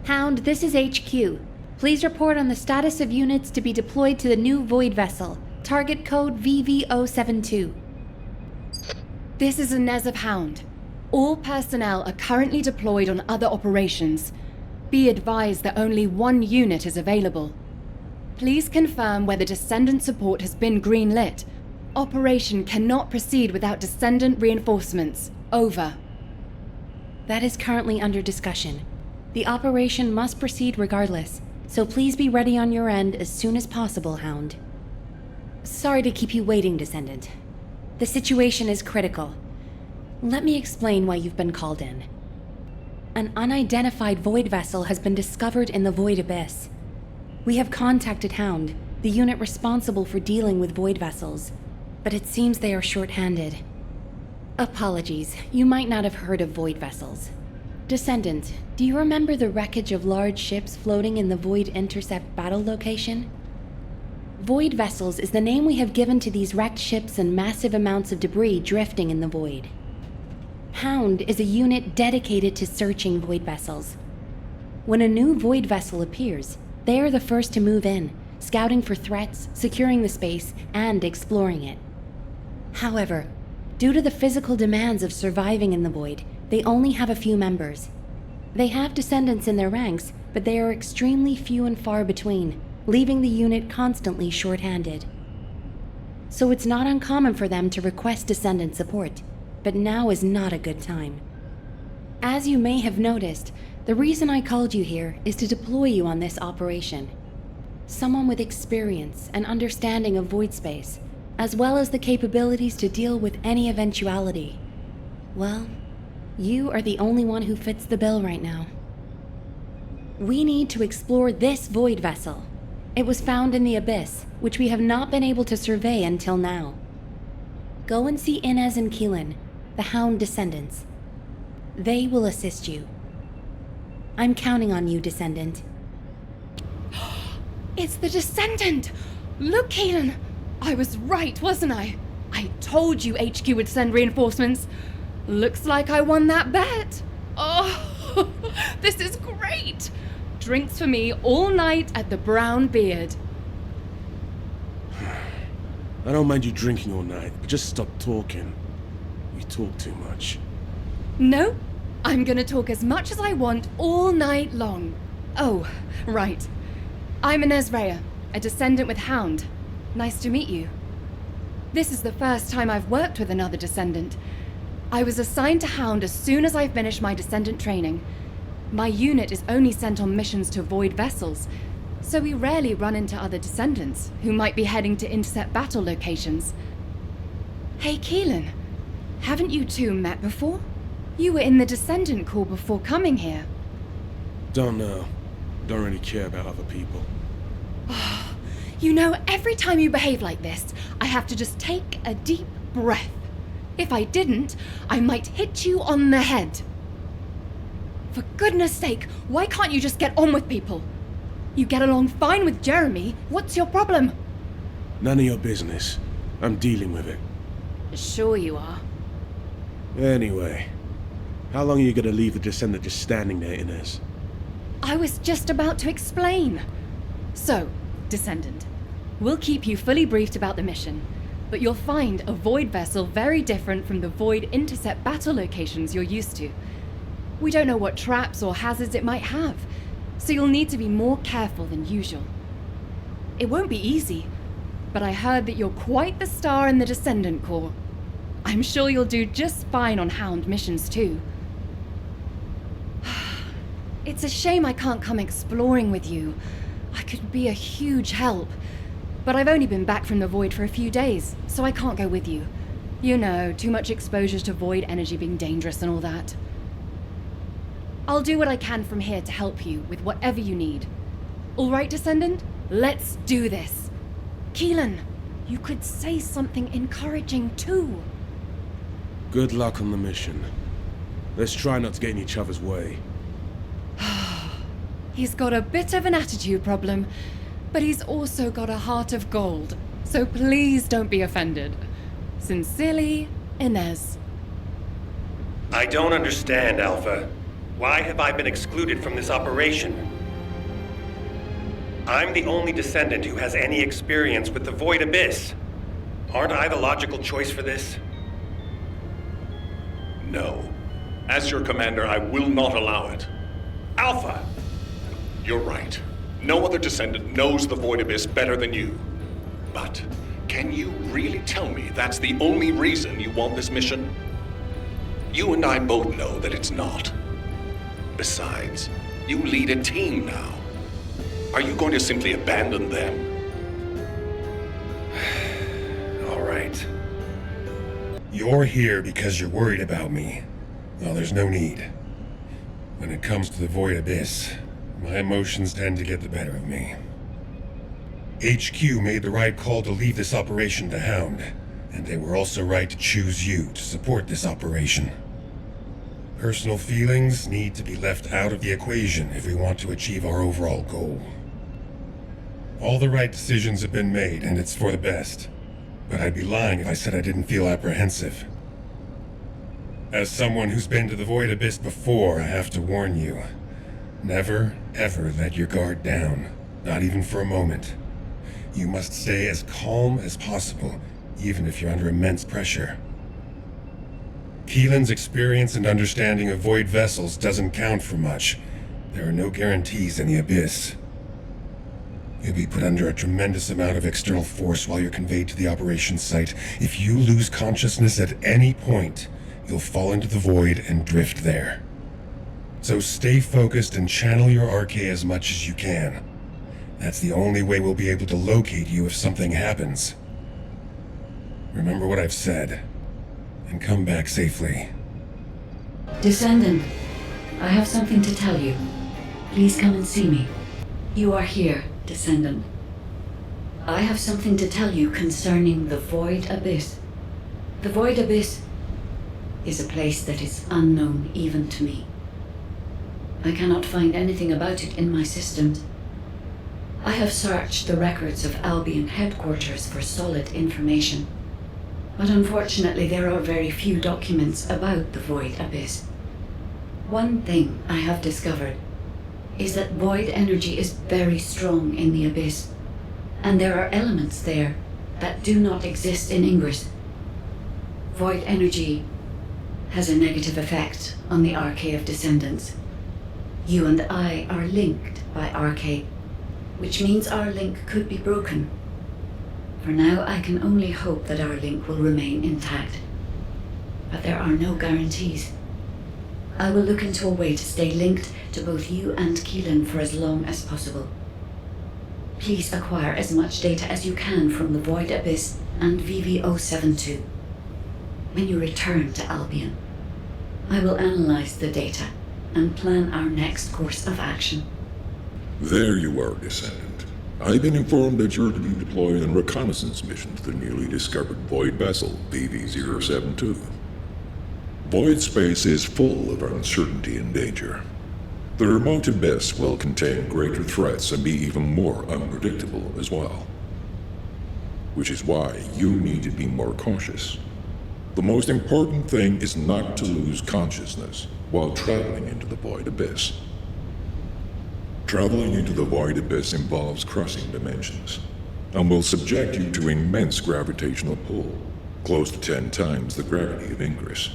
Hound, this is HQ. Please report on the status of units to be deployed to the new Void vessel. Target code VV072. This is Inez of Hound. All personnel are currently deployed on other operations. Be advised that only one unit is available. Please confirm whether Descendant support has been greenlit. Operation cannot proceed without Descendant reinforcements. Over. That is currently under discussion. The operation must proceed regardless, so please be ready on your end as soon as possible, Hound. Sorry to keep you waiting, Descendant. The situation is critical. Let me explain why you've been called in. An unidentified Void vessel has been discovered in the Void Abyss. We have contacted Hound, the unit responsible for dealing with Void vessels, but it seems they are short-handed. Apologies, you might not have heard of Void vessels. Descendant, do you remember the wreckage of large ships floating in the Void Intercept battle location? Void vessels is the name we have given to these wrecked ships and massive amounts of debris drifting in the void. Hound is a unit dedicated to searching Void vessels. When a new Void vessel appears, they are the first to move in, scouting for threats, securing the space, and exploring it. However, due to the physical demands of surviving in the Void, they only have a few members. They have descendants in their ranks, but they are extremely few and far between, leaving the unit constantly short-handed. So it's not uncommon for them to request descendant support, but now is not a good time. As you may have noticed, the reason I called you here is to deploy you on this operation. Someone with experience and understanding of void space, as well as the capabilities to deal with any eventuality. Well, you are the only one who fits the bill right now. We need to explore this Void vessel. It was found in the Abyss, which we have not been able to survey until now. Go and see Inez and Keelan, the Hound descendants. They will assist you. I'm counting on you, Descendant. It's the Descendant! Look, Keelan! I was right, wasn't I? I told you HQ would send reinforcements. Looks like I won that bet. Oh, this is great! Drinks for me all night at the Brown Beard. I don't mind you drinking all night, but just stop talking. You talk too much. No, I'm gonna talk as much as I want all night long. Oh, right. I'm Inez Rhea, a descendant with Hound. Nice to meet you. This is the first time I've worked with another descendant. I was assigned to Hound as soon as I finished my descendant training. My unit is only sent on missions to Void vessels, so we rarely run into other descendants who might be heading to intercept battle locations. Hey, Keelan, haven't you two met before? You were in the Descendant Corps before coming here. Don't know. Don't really care about other people. You know, every time you behave like this, I have to just take a deep breath. If I didn't, I might hit you on the head. For goodness sake, why can't you just get on with people? You get along fine with Jeremy. What's your problem? None of your business. I'm dealing with it. Sure you are. Anyway, how long are you gonna leave the Descendant just standing there, Inez? I was just about to explain. So, Descendant, we'll keep you fully briefed about the mission, but you'll find a Void vessel very different from the Void Intercept battle locations you're used to. We don't know what traps or hazards it might have, so you'll need to be more careful than usual. It won't be easy, but I heard that you're quite the star in the Descendant Corps. I'm sure you'll do just fine on Hound missions too. It's a shame I can't come exploring with you. I could be a huge help, but I've only been back from the Void for a few days, so I can't go with you. You know, too much exposure to Void energy being dangerous and all that. I'll do what I can from here to help you with whatever you need. All right, Descendant? Let's do this. Keelan, you could say something encouraging too. Good luck on the mission. Let's try not to get in each other's way. He's got a bit of an attitude problem, but he's also got a heart of gold, so please don't be offended. Sincerely, Inez. I don't understand, Alpha. Why have I been excluded from this operation? I'm the only Descendant who has any experience with the Void Abyss. Aren't I the logical choice for this? No. As your commander, I will not allow it. Alpha! You're right. No other Descendant knows the Void Abyss better than you. But can you really tell me that's the only reason you want this mission? You and I both know that it's not. Besides, you lead a team now. Are you going to simply abandon them? All right. You're here because you're worried about me. Well, there's no need. When it comes to the Void Abyss, my emotions tend to get the better of me. HQ made the right call to leave this operation to Hound, and they were also right to choose you to support this operation. Personal feelings need to be left out of the equation if we want to achieve our overall goal. All the right decisions have been made, and it's for the best. But I'd be lying if I said I didn't feel apprehensive. As someone who's been to the Void Abyss before, I have to warn you. Never, ever let your guard down. Not even for a moment. You must stay as calm as possible, even if you're under immense pressure. Keelan's experience and understanding of Void vessels doesn't count for much. There are no guarantees in the Abyss. You'll be put under a tremendous amount of external force while you're conveyed to the operations site. If you lose consciousness at any point, you'll fall into the Void and drift there. So stay focused and channel your RK as much as you can. That's the only way we'll be able to locate you if something happens. Remember what I've said, and come back safely. Descendant, I have something to tell you. Please come and see me. You are here, Descendant. I have something to tell you concerning the Void Abyss. The Void Abyss is a place that is unknown even to me. I cannot find anything about it in my systems. I have searched the records of Albion headquarters for solid information, but unfortunately there are very few documents about the Void Abyss. One thing I have discovered is that void energy is very strong in the Abyss, and there are elements there that do not exist in Ingress. Void energy has a negative effect on the RK of Descendants. You and I are linked by RK, which means our link could be broken. For now, I can only hope that our link will remain intact. But there are no guarantees. I will look into a way to stay linked to both you and Keelan for as long as possible. Please acquire as much data as you can from the Void Abyss and VV-072. When you return to Albion, I will analyze the data and plan our next course of action. There you are, Descendant. I've been informed that you're to be deployed on a reconnaissance mission to the newly discovered Void vessel, VV-072. Void space is full of uncertainty and danger. The remote abyss will contain greater threats and be even more unpredictable as well. Which is why you need to be more cautious. The most important thing is not to lose consciousness while traveling into the Void Abyss. Traveling into the Void Abyss involves crossing dimensions, and will subject you to immense gravitational pull, close to 10 times the gravity of Ingress.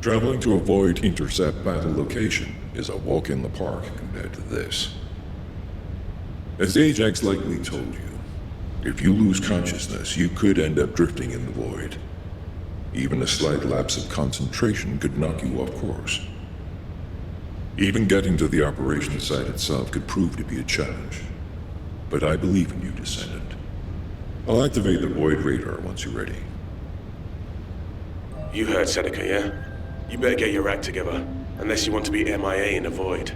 Traveling to a Void intercept battle location is a walk in the park compared to this. As Ajax likely told you, if you lose consciousness, you could end up drifting in the Void. Even a slight lapse of concentration could knock you off course. Even getting to the operation site itself could prove to be a challenge. But I believe in you, Descendant. I'll activate the Void radar once you're ready. You heard Seneca, yeah? You better get your act together, unless you want to be MIA in the Void.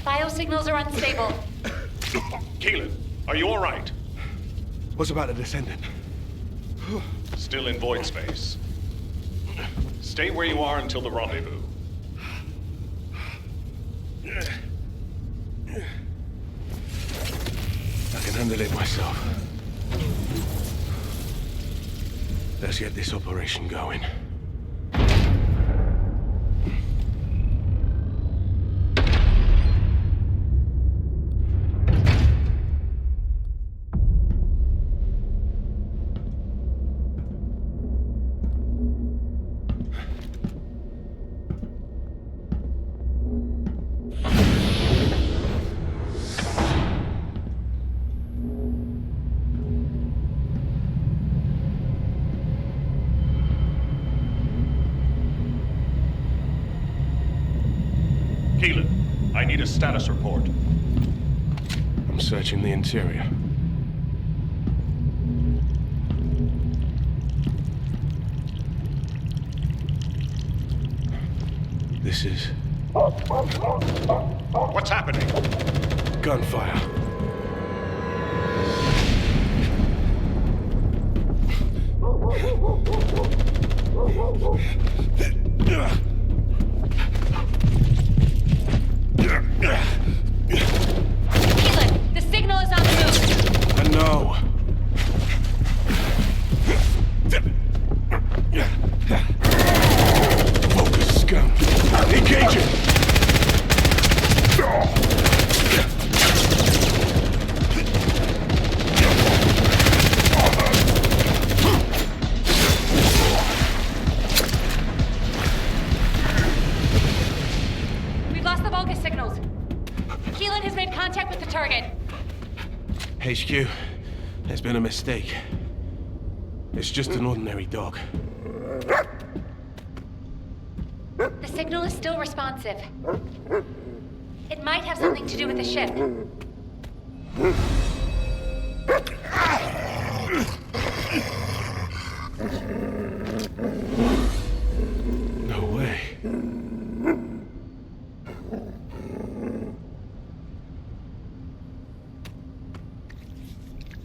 Biosignals are unstable. Keelan, are you alright? What's about the Descendant? Still in void space. Stay where you are until the rendezvous. I can handle it myself. Let's get this operation going. Keelan, I need a status report. I'm searching the interior. This is What's happening? gunfire. Keelan, the signal is on the move. I know. Focus, scum. Engage it! We've lost the Vulgus signals. Keelan has made contact with the target. HQ, there's been a mistake. It's just an ordinary dog. The signal is still responsive. It might have something to do with the ship. No way.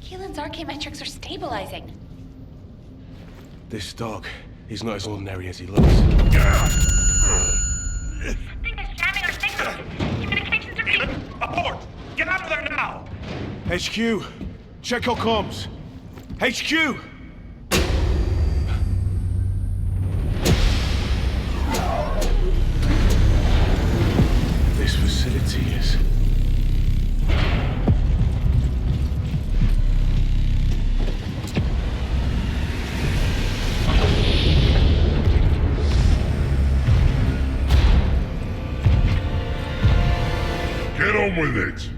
Keelan's archaeometrics are stabilizing. This dog, he's not as ordinary as he looks. Something is jamming our signals. Communications are Keelan, abort! Get out of there now! HQ, check our comms. HQ! This facility is... Get on with it!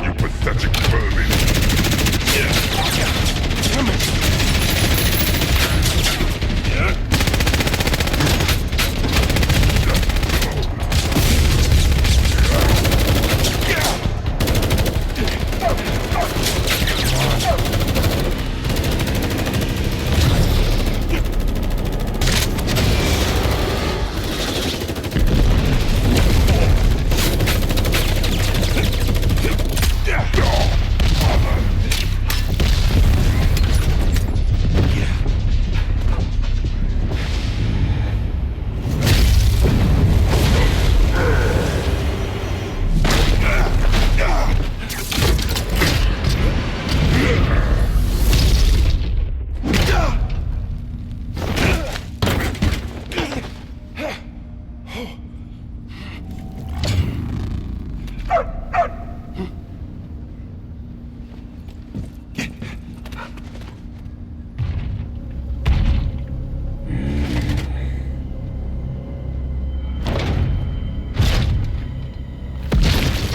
You pathetic vermin! Damn it!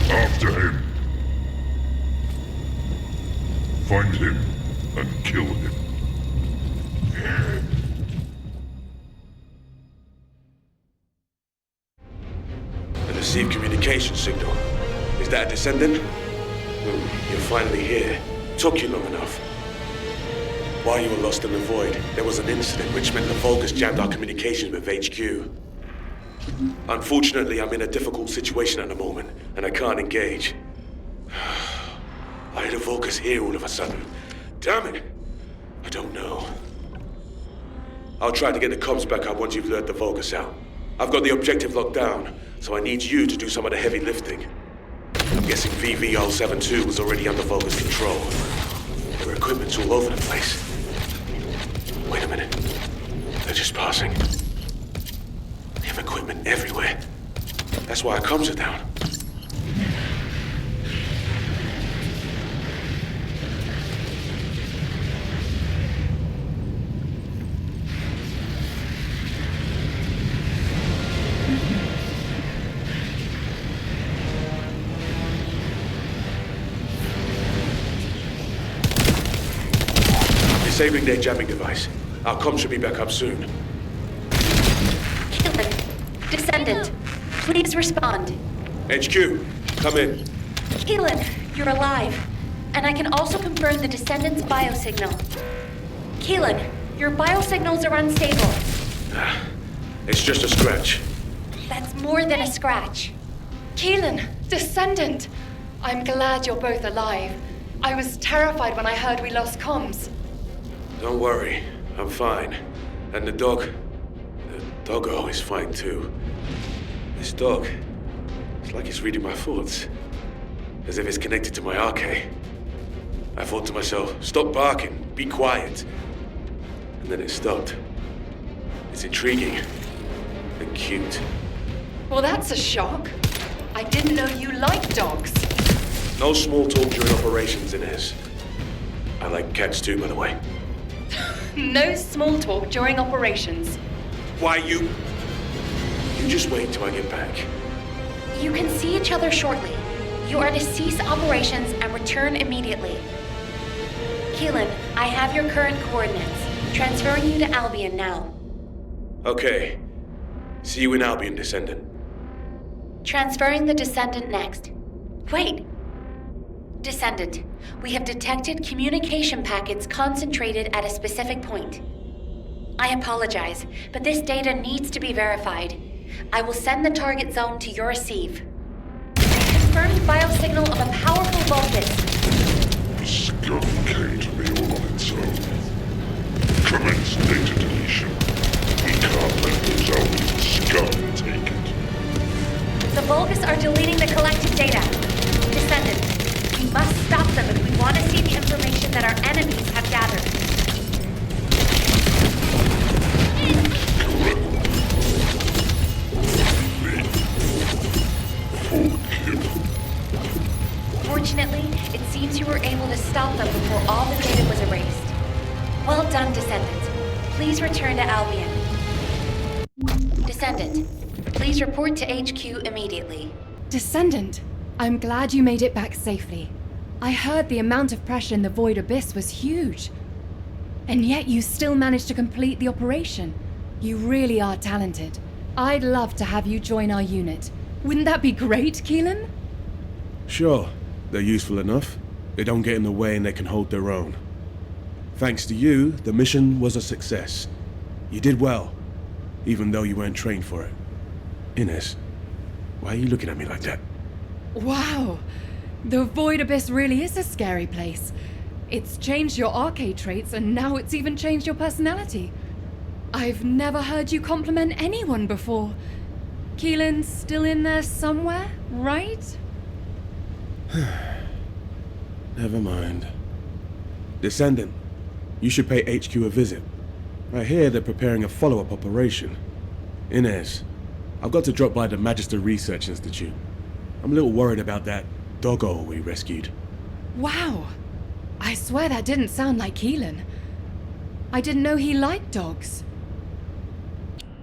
After him. Find him and kill him. A received communication signal. Is that a descendant? You're finally here. Took you long enough. While you were lost in the void, there was an incident which meant the Vulgus jammed our communications with HQ. Unfortunately, I'm in a difficult situation at the moment, and I can't engage. I had a Vulgus here all of a sudden, Damn it! I don't know. I'll try to get the comms back up once you've lured the Vulgus out. I've got the objective locked down, so I need you to do some of the heavy lifting. I'm guessing VV-072 was already under Vulgus control. Their equipment's all over the place. Wait a minute. They're just passing. They have equipment everywhere. That's why our comms are down. Disabling their jamming device. Our comms should be back up soon. Keelan, Descendant, please respond. HQ, come in. Keelan, you're alive. And I can also confirm the Descendant's biosignal. Keelan, your biosignals are unstable. It's just a scratch. That's more than a scratch. Keelan, Descendant! I'm glad you're both alive. I was terrified when I heard we lost comms. Don't worry, I'm fine. And the doggo is fine too. This dog, it's like it's reading my thoughts. As if it's connected to my arcade. I thought to myself, stop barking, be quiet. And then it stopped. It's intriguing and cute. Well, that's a shock. I didn't know you liked dogs. No small talk during operations, Inez. I like cats too, by the way. No small talk during operations. Why, you just wait till I get back. You can see each other shortly. You are to cease operations and return immediately. Keelan, I have your current coordinates. Transferring you to Albion now. Okay. See you in Albion, Descendant. Transferring the Descendant next. Wait! Descendant, we have detected communication packets concentrated at a specific point. I apologize, but this data needs to be verified. I will send the target zone to your receive. Confirmed biosignal of a powerful Vulgus. The scum came to me all on its own. Commence data deletion. We can't let those Albion scum take it. The Vulgus are deleting the collected data. Descendant, we must stop them if we want to see the information that our enemies have gathered. Fortunately, it seems you were able to stop them before all the data was erased. Well done, Descendant. Please return to Albion. Descendant, please report to HQ immediately. Descendant, I'm glad you made it back safely. I heard the amount of pressure in the Void Abyss was huge. And yet you still managed to complete the operation. You really are talented. I'd love to have you join our unit. Wouldn't that be great, Keelan? Sure, they're useful enough. They don't get in the way and they can hold their own. Thanks to you, the mission was a success. You did well, even though you weren't trained for it. Inez, why are you looking at me like that? Wow! The Void Abyss really is a scary place. It's changed your arcade traits, and now it's even changed your personality. I've never heard you compliment anyone before. Keelan's still in there somewhere, right? Never mind. Descendant, you should pay HQ a visit. I hear they're preparing a follow-up operation. Inez, I've got to drop by the Magister Research Institute. I'm a little worried about that doggo we rescued. Wow! I swear that didn't sound like Keelan. I didn't know he liked dogs.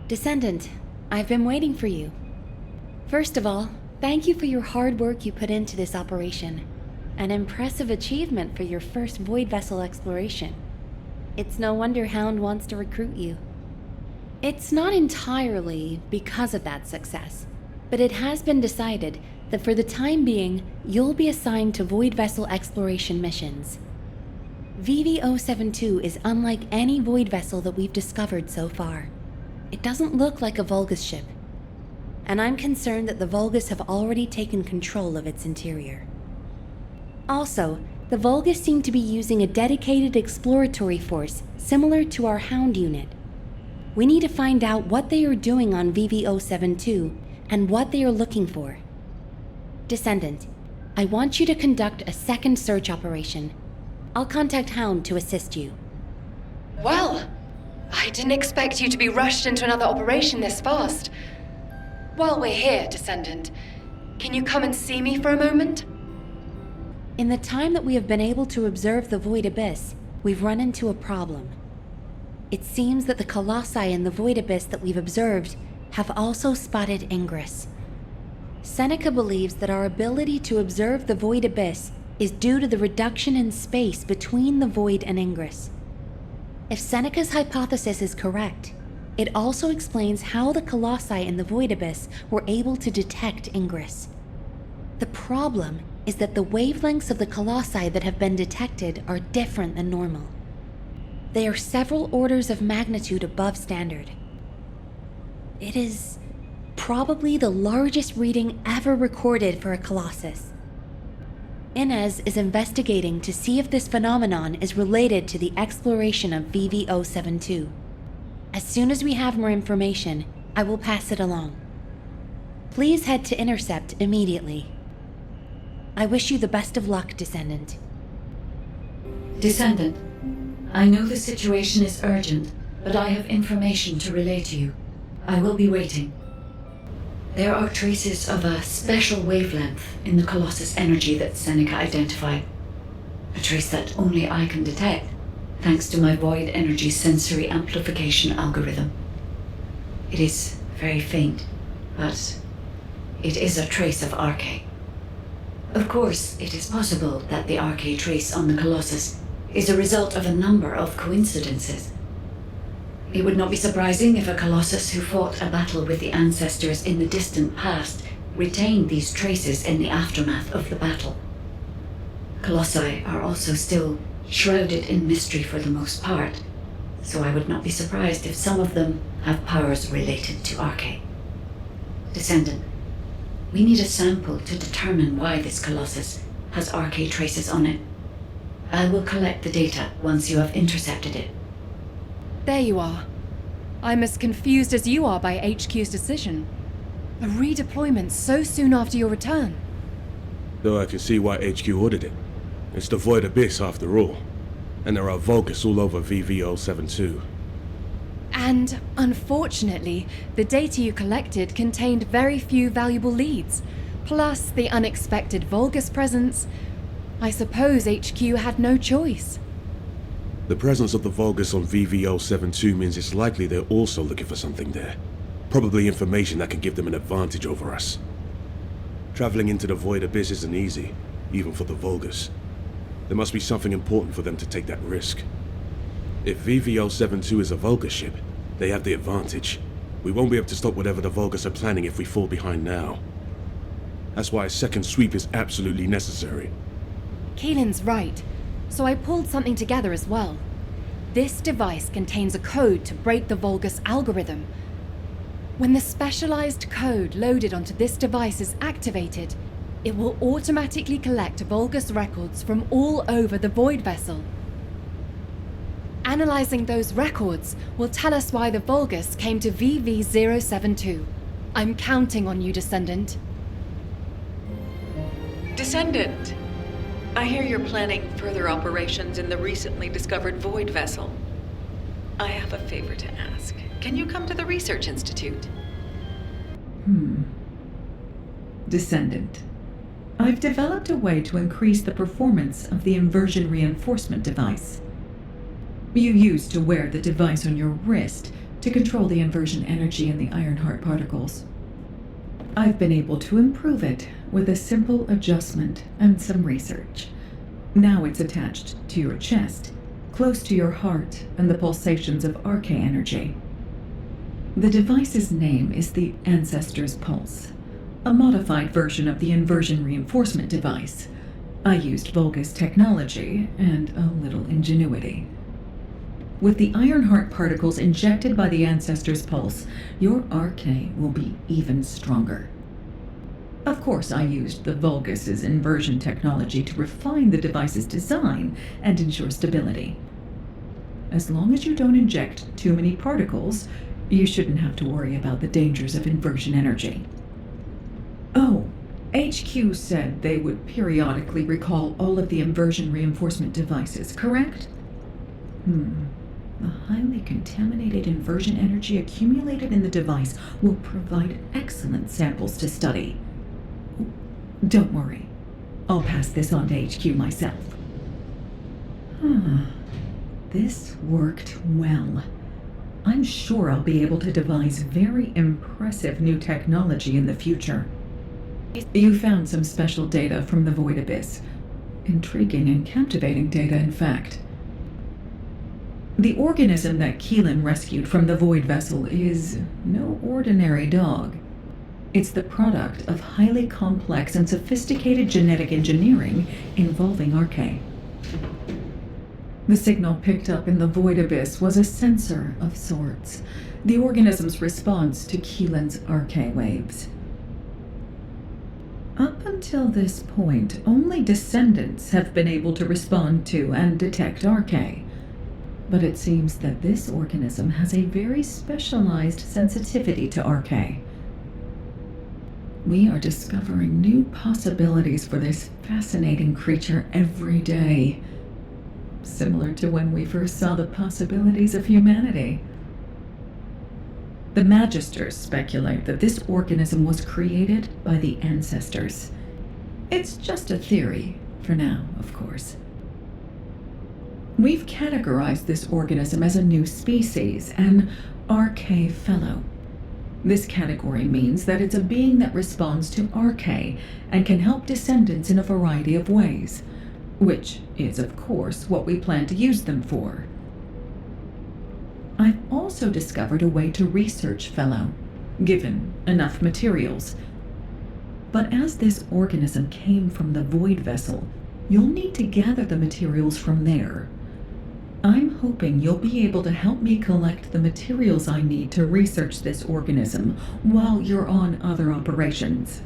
Descendant, I've been waiting for you. First of all, thank you for your hard work you put into this operation. An impressive achievement for your first Void Vessel exploration. It's no wonder Hound wants to recruit you. It's not entirely because of that success, but it has been decided that for the time being, you'll be assigned to Void Vessel exploration missions. VV-072 is unlike any Void Vessel that we've discovered so far. It doesn't look like a Vulgus ship, and I'm concerned that the Vulgus have already taken control of its interior. Also, The Vulgus seem to be using a dedicated exploratory force similar to our Hound unit. We need to find out what they are doing on VV-072 and what they are looking for. Descendant, I want you to conduct a second search operation. I'll contact Hound to assist you. Well, I didn't expect you to be rushed into another operation this fast. While we're here, Descendant, can you come and see me for a moment? In the time that we have been able to observe the Void Abyss, we've run into a problem. It seems that the Colossi in the Void Abyss that we've observed have also spotted Ingress. Seneca believes that our ability to observe the Void Abyss is due to the reduction in space between the Void and Ingress. If Seneca's hypothesis is correct, it also explains how the Colossi in the Void Abyss were able to detect Ingress. The problem is that the wavelengths of the Colossi that have been detected are different than normal. They are several orders of magnitude above standard. It is probably the largest reading ever recorded for a Colossus. Inez is investigating to see if this phenomenon is related to the exploration of VV-072. As soon as we have more information, I will pass it along. Please head to Intercept immediately. I wish you the best of luck, Descendant. Descendant, I know the situation is urgent, but I have information to relay to you. I will be waiting. There are traces of a special wavelength in the Colossus energy that Seneca identified. A trace that only I can detect, thanks to my void energy sensory amplification algorithm. It is very faint, but it is a trace of Arche. Of course, it is possible that the Arche trace on the Colossus is a result of a number of coincidences. It would not be surprising if a Colossus who fought a battle with the ancestors in the distant past retained these traces in the aftermath of the battle. Colossi are also still shrouded in mystery for the most part, so I would not be surprised if some of them have powers related to Arche. Descendant, we need a sample to determine why this Colossus has Arche traces on it. I will collect the data once you have intercepted it. There you are. I'm as confused as you are by HQ's decision. A redeployment so soon after your return. Though I can see why HQ ordered it. It's the Void Abyss after all. And there are Vulgus all over VV-072. And, unfortunately, the data you collected contained very few valuable leads. Plus the unexpected Vulgus presence. I suppose HQ had no choice. The presence of the Vulgus on VV-072 means it's likely they're also looking for something there. Probably information that can give them an advantage over us. Traveling into the Void Abyss isn't easy, even for the Vulgus. There must be something important for them to take that risk. If VV-072 is a Vulgus ship, they have the advantage. We won't be able to stop whatever the Vulgus are planning if we fall behind now. That's why a second sweep is absolutely necessary. Keelan's right. So I pulled something together as well. This device contains a code to break the Vulgus algorithm. When the specialized code loaded onto this device is activated, it will automatically collect Vulgus records from all over the Void vessel. Analyzing those records will tell us why the Vulgus came to VV-072. I'm counting on you, Descendant. Descendant, I hear you're planning further operations in the recently discovered Void vessel. I have a favor to ask. Can you come to the Research Institute? Descendant, I've developed a way to increase the performance of the inversion reinforcement device. You used to wear the device on your wrist to control the inversion energy in the Ironheart particles. I've been able to improve it with a simple adjustment and some research. Now it's attached to your chest, close to your heart and the pulsations of Arche energy. The device's name is the Ancestor's Pulse, a modified version of the inversion reinforcement device. I used Vulgus technology and a little ingenuity. With the Ironheart particles injected by the Ancestor's Pulse, your Arche will be even stronger. Of course, I used the Vulgus's inversion technology to refine the device's design and ensure stability. As long as you don't inject too many particles, you shouldn't have to worry about the dangers of inversion energy. Oh, HQ said they would periodically recall all of the inversion reinforcement devices, correct? The highly contaminated inversion energy accumulated in the device will provide excellent samples to study. Don't worry. I'll pass this on to HQ myself. This worked well. I'm sure I'll be able to devise very impressive new technology in the future. You found some special data from the Void Abyss. Intriguing and captivating data, in fact. The organism that Keelan rescued from the Void Vessel is no ordinary dog. It's the product of highly complex and sophisticated genetic engineering involving Archae. The signal picked up in the Void Abyss was a sensor of sorts, the organism's response to Keelan's Archae waves. Up until this point, only Descendants have been able to respond to and detect Archae. But it seems that this organism has a very specialized sensitivity to Archae. We are discovering new possibilities for this fascinating creature every day. Similar to when we first saw the possibilities of humanity. The Magisters speculate that this organism was created by the ancestors. It's just a theory, for now, of course. We've categorized this organism as a new species, an Archae Fellow. This category means that it's a being that responds to Archae and can help Descendants in a variety of ways, which is, of course, what we plan to use them for. I've also discovered a way to research Fellow, given enough materials. But as this organism came from the Void Vessel, you'll need to gather the materials from there. I'm hoping you'll be able to help me collect the materials I need to research this organism while you're on other operations.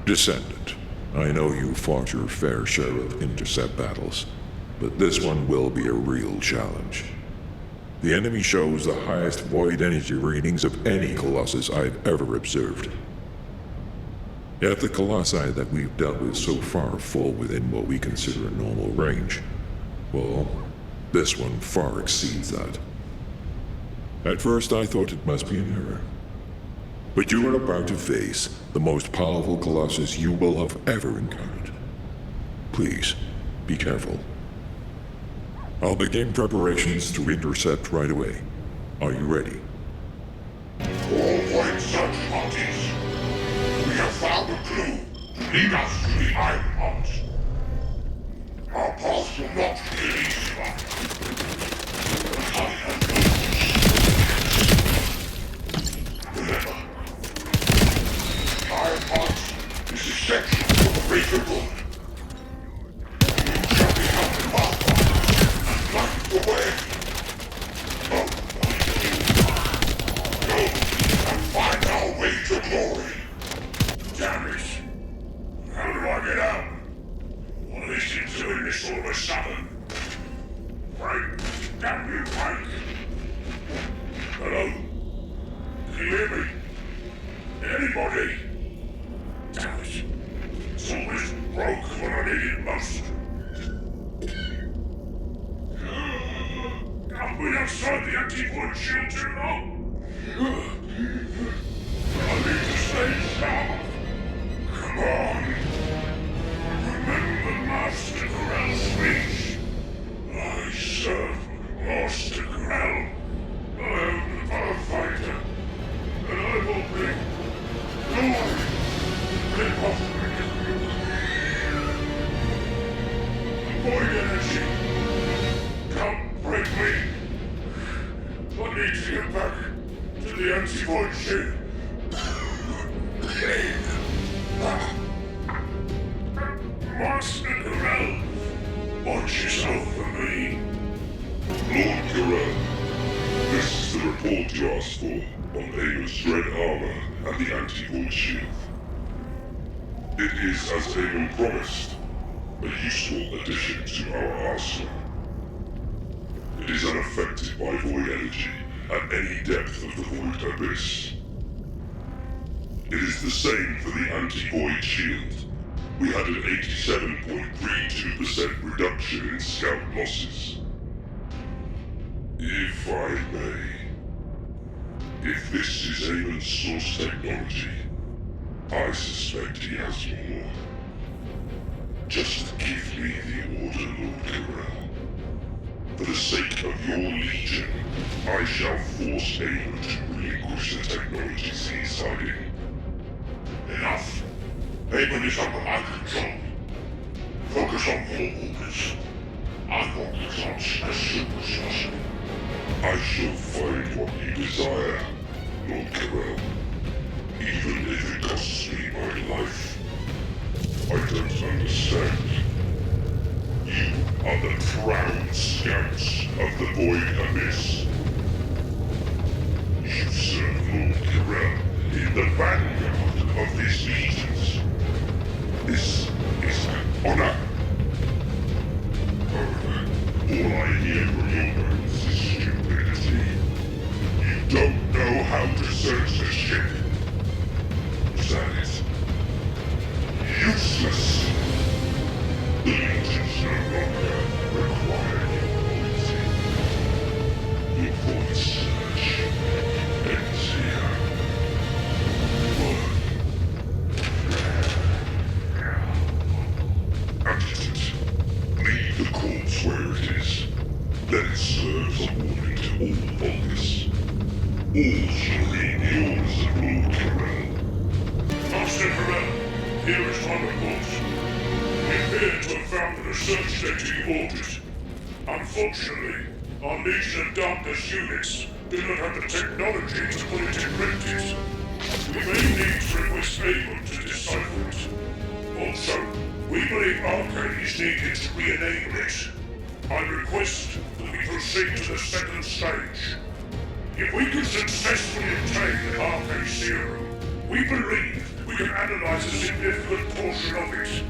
Descendant, I know you fought your fair share of intercept battles, but this one will be a real challenge. The enemy shows the highest void energy readings of any Colossus I've ever observed. Yet the Colossi that we've dealt with so far fall within what we consider a normal range. Well, this one far exceeds that. At first I thought it must be an error. But you are about to face the most powerful Colossus you will have ever encountered. Please, be careful. I'll begin preparations to intercept right away. Are you ready? All Void search parties. We have found a clue to lead us to the Iron Heart. Our path will not be an easy one. But I have remember, the Iron Heart is essential for the greater good. You shall become the master and light the way. Go, and find our way to glory. Damn it! How do I get out? What is it doing this all of a sudden? Frank, damn you, Frank! Hello? Can you hear me? Anybody? Damn it! It's always broke when I need it most. I've been outside the anti-void shield too long. I need to stay sharp. Come on. Remember Master Corell's speech. I serve Master Corell. I am the firefighter. And I will bring glory. Rip off the void energy. Come break me. I need to get back to the anti-void shield. Master Corell, watch yourself for me. Lord Corell, this is the report you asked for on Eamon's dread armor and the anti-void shield. It is, as Eamon promised, a useful addition to our arsenal. It is unaffected by void energy at any depth of the void abyss. It is the same for the anti-void shield. We had an 87.32% reduction in scout losses. If I may, if this is Eamon's source technology, I suspect he has more. Just give me the order, Lord Corell. For the sake of your legion, I shall force Eamon to relinquish the technologies he's hiding. Enough! Eamon is under my control. Focus on your orders. I want results as soon as possible. I shall find what you desire, Lord Corell. Even if it costs me my life. I don't understand. You are the proud scouts of the Void Abyss. You serve Lord Corell in the vanguard of these legions. This is an honor. However, all I hear from your mouths is stupidity. You don't know how to search the ship. Is that it? Useless. The legions no longer require your loyalty. Your void search ends here. Adjutant, leave the corpse where it is. Let it serve as a warning to all Vulgus. All shall heed the orders of Lord Corell. Master Corell, here is my report. We appear to have found the research data you ordered. Unfortunately, our Legion of Darkness units do not have the technology to put it encrypted. We may need to request Eamon to decipher it. Also, we believe Arcane is needed to re-enable it. I request that we proceed to the second stage. If we can successfully obtain an Arcane serum, we believe we can analyze a significant portion of it.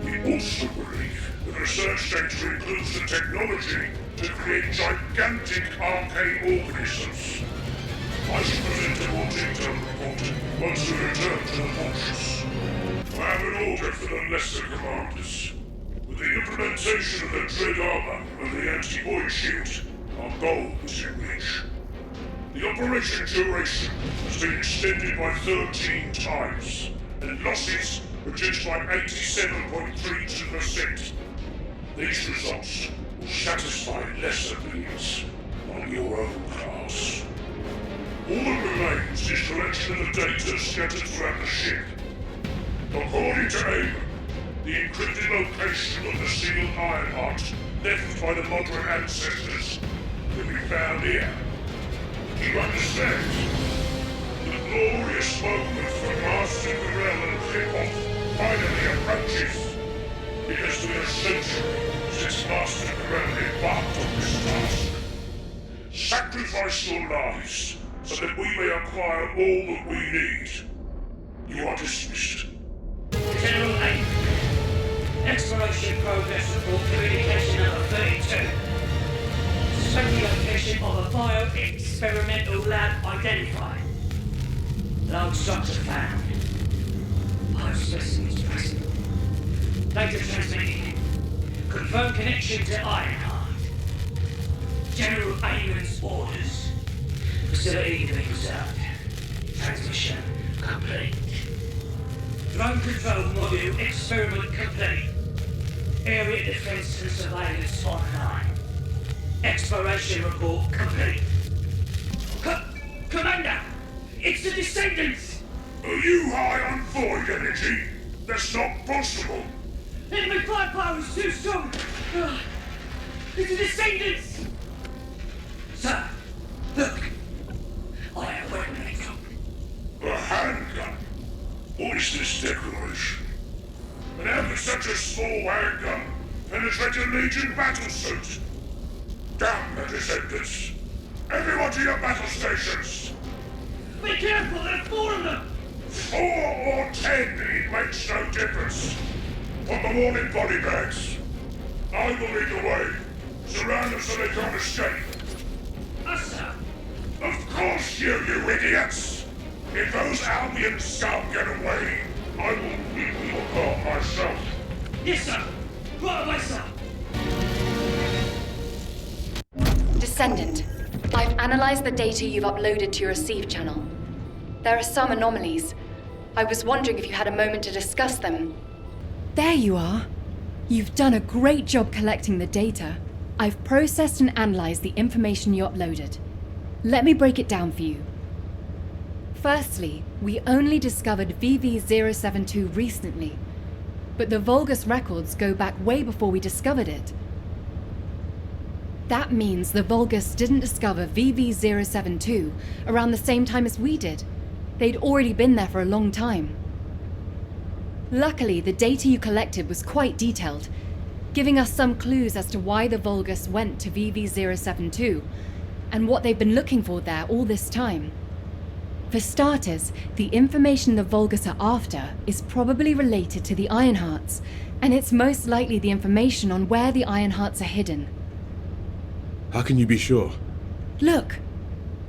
We also believe the research data includes the technology to create gigantic arcane organisms. I shall present a more detailed report once we return to the fortress. I have an order for the lesser commanders. With the implementation of the dread armor and the anti-void shield, our goal is in reach. The operation duration has been extended by 13 times, and losses reduced by 87.32%. These results will satisfy lesser beings on your own class. All that remains is collection of the data scattered throughout the ship. According to Eamon, the encrypted location of the sealed Ironheart left by the modern ancestors will be found here. Do you understand? The glorious moment for Master Corell and Clipoff finally approaches. It has been a century since Master Corell embarked on this task. Sacrifice your lives so that we may acquire all that we need. You are dismissed. General 8. Exploration progress report communication number 32. Suspect the location of a bio-experimental lab identified. Large structure found. Bio specimens present. Data transmitted. Confirmed connection to Ironheart. General Eamon's orders. Facility to be preserved. Transmission complete. Drone control module experiment complete. Area defense and surveillance online. Exploration report complete. Commander! It's the Descendants! Are you high on void energy? That's not possible. Enemy firepower is too strong! It's the Descendants! Sir, look! I have a weapon at top. A handgun? What is this declaration? And how could such a small handgun penetrate a Legion battlesuit? Damn the Descendants! Everyone to your battle stations! Be careful, there are 4 of them! 4 or 10, it makes no difference. Put them all in body bags. I will lead the way. Surround them so they can't escape. Us, sir. Of course you idiots! If those Albion scum get away, I will rip you apart myself. Yes, sir. Right away, sir. Descendant, I've analyzed the data you've uploaded to your receive channel. There are some anomalies. I was wondering if you had a moment to discuss them. There you are. You've done a great job collecting the data. I've processed and analyzed the information you uploaded. Let me break it down for you. Firstly, we only discovered VV-072 recently, but the Vulgus records go back way before we discovered it. That means the Vulgus didn't discover VV-072 around the same time as we did. They'd already been there for a long time. Luckily, the data you collected was quite detailed, giving us some clues as to why the Vulgus went to VV-072 and what they've been looking for there all this time. For starters, the information the Vulgus are after is probably related to the Ironhearts, and it's most likely the information on where the Ironhearts are hidden. How can you be sure? Look!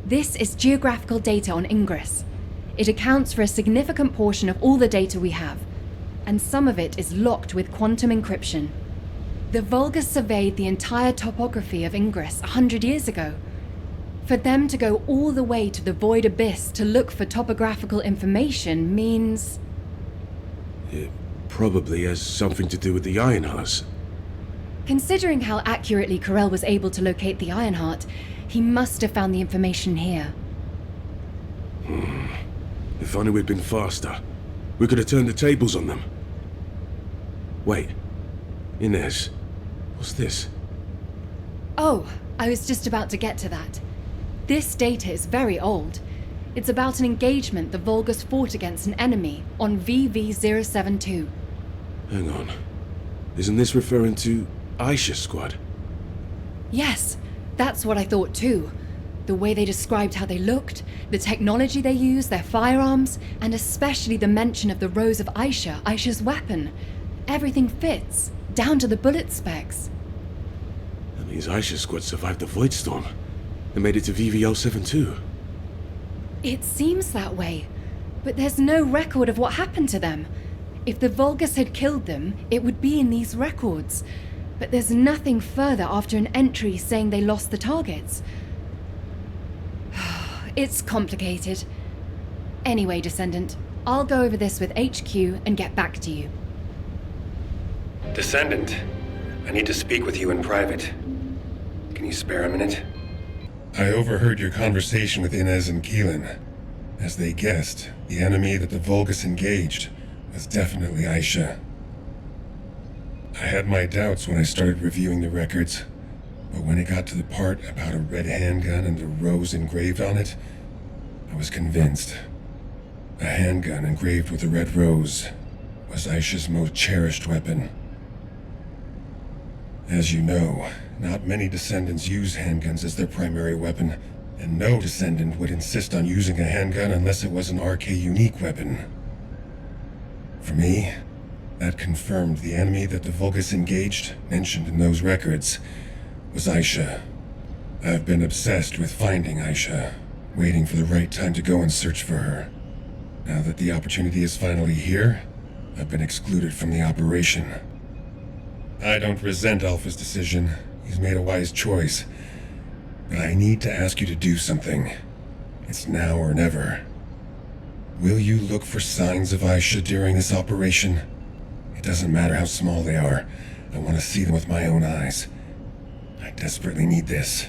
This is geographical data on Ingress. It accounts for a significant portion of all the data we have, and some of it is locked with quantum encryption. The Vulgus surveyed the entire topography of Ingress 100 years ago. For them to go all the way to the Void Abyss to look for topographical information means... It probably has something to do with the Ironhearts. Considering how accurately Corell was able to locate the Ironheart, he must have found the information here. If only we'd been faster. We could have turned the tables on them. Wait. Inez. What's this? Oh, I was just about to get to that. This data is very old. It's about an engagement the Vulgus fought against an enemy on VV-072. Hang on. Isn't this referring to Aisha's squad? Yes, that's what I thought too. The way they described how they looked, the technology they used, their firearms, and especially the mention of the rose of Aisha's weapon. Everything fits, down to the bullet specs. That means Aisha's squad survived the Void Storm and made it to VV-072. It seems that way, but there's no record of what happened to them. If the Vulgus had killed them, it would be in these records. But there's nothing further after an entry saying they lost the targets. It's complicated. Anyway, Descendant, I'll go over this with HQ and get back to you. Descendant, I need to speak with you in private. Can you spare a minute? I overheard your conversation with Inez and Keelan. As they guessed, the enemy that the Vulgus engaged was definitely Aisha. I had my doubts when I started reviewing the records, but when it got to the part about a red handgun and a rose engraved on it, I was convinced. A handgun engraved with a red rose was Aisha's most cherished weapon. As you know, not many Descendants use handguns as their primary weapon, and no Descendant would insist on using a handgun unless it was an RK unique weapon. For me, that confirmed the enemy that the Vulgus engaged, mentioned in those records, was Aisha. I've been obsessed with finding Aisha, waiting for the right time to go and search for her. Now that the opportunity is finally here, I've been excluded from the operation. I don't resent Alpha's decision. He's made a wise choice. But I need to ask you to do something. It's now or never. Will you look for signs of Aisha during this operation? It doesn't matter how small they are. I want to see them with my own eyes. I desperately need this.